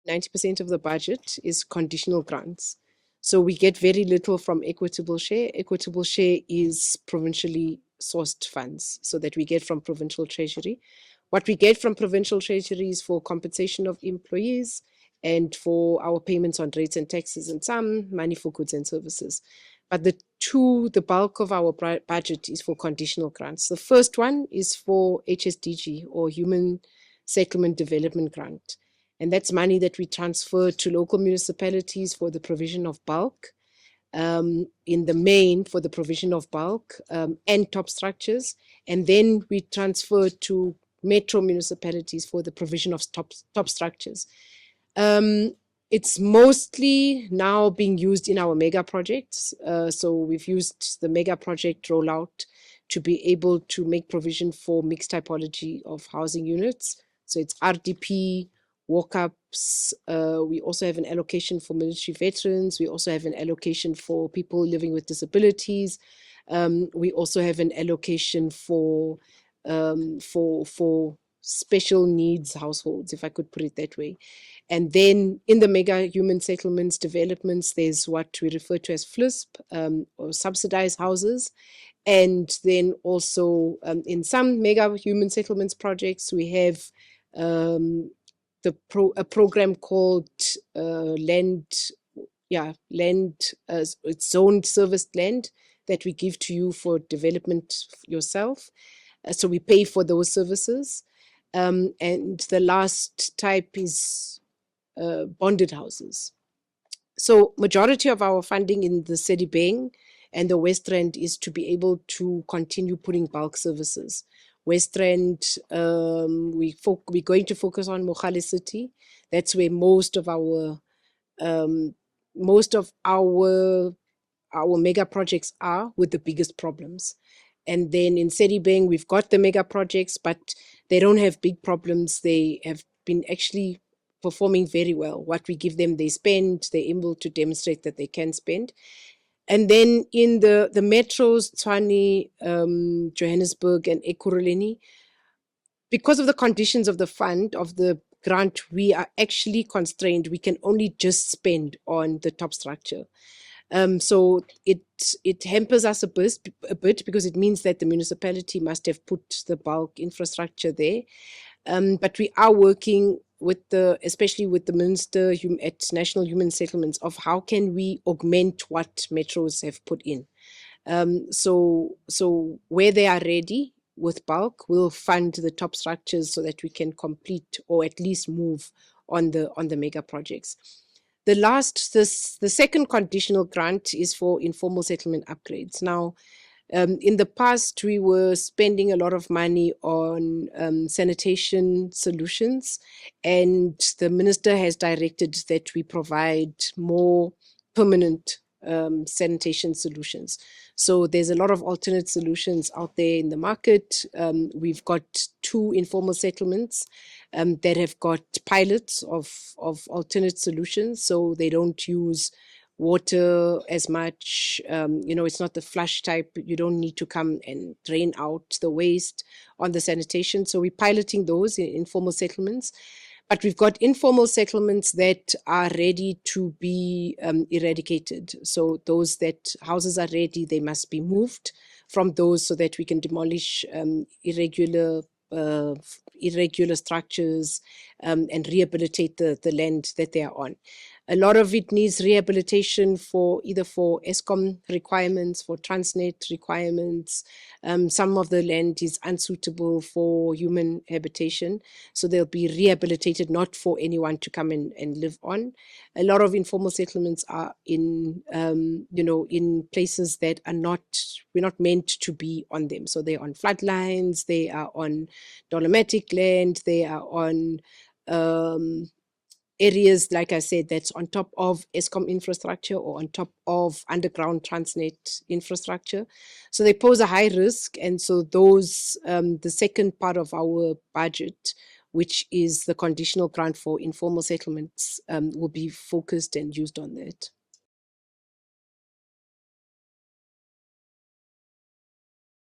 90% of the budget is conditional grants. So we get very little from equitable share. Equitable share is provincially sourced funds, so that we get from provincial treasury. What we get from provincial treasury is for compensation of employees and for our payments on rates and taxes, and some money for goods and services. But the bulk of our budget is for conditional grants. The first one is for HSDG, or Human Settlement Development Grant. And that's money that we transfer to local municipalities for the provision of bulk, in the main for the provision of bulk and top structures. And then we transfer to metro municipalities for the provision of top structures. It's mostly now being used in our mega projects. So we've used the mega project rollout to be able to make provision for mixed typology of housing units. So it's RDP, walk-ups. We also have an allocation for military veterans. We also have an allocation for people living with disabilities. We also have an allocation for special needs households, if I could put it that way. And then in the mega human settlements developments, there's what we refer to as FLISP, or subsidized houses. And then also in some mega human settlements projects, we have a program called it's zoned serviced land that we give to you for development yourself. So we pay for those services. And the last type is bonded houses. So majority of our funding in the Sedibeng and the West Rand is to be able to continue putting bulk services. West Rand, we're going to focus on Mogale City. That's where most of our mega projects are, with the biggest problems. And then in Sedibeng, we've got the mega projects, but they don't have big problems. They have been actually performing very well. What we give them, they spend. They're able to demonstrate that they can spend. And then in the metros, Tshwane, Johannesburg, and Ekurhuleni, because of the conditions of the fund, of the grant, we are actually constrained. We can only just spend on the top structure. So it hampers us a bit because it means that the municipality must have put the bulk infrastructure there. But we are working especially with the Minister at National Human Settlements, of how can we augment what metros have put in. So where they are ready with bulk, we'll fund the top structures so that we can complete or at least move on the mega projects. The second conditional grant is for informal settlement upgrades. Now, in the past, we were spending a lot of money on sanitation solutions, and the minister has directed that we provide more permanent sanitation solutions. So there's a lot of alternate solutions out there in the market. We've got 2 informal settlements that have got pilots of alternate solutions, so they don't use water as much. It's not the flush type. You don't need to come and drain out the waste on the sanitation. So we're piloting those in informal settlements. But we've got informal settlements that are ready to be eradicated. So those that houses are ready, they must be moved from those so that we can demolish irregular structures and rehabilitate the land that they are on. A lot of it needs rehabilitation either for ESCOM requirements, for Transnet requirements. Some of the land is unsuitable for human habitation, so they'll be rehabilitated, not for anyone to come and live on. A lot of informal settlements are in places that we're not meant to be on them. So they're on floodlines, they are on dolomitic land, they are on areas, like I said, that's on top of ESCOM infrastructure or on top of underground Transnet infrastructure. So they pose a high risk. And so those, the second part of our budget, which is the conditional grant for informal settlements, will be focused and used on that.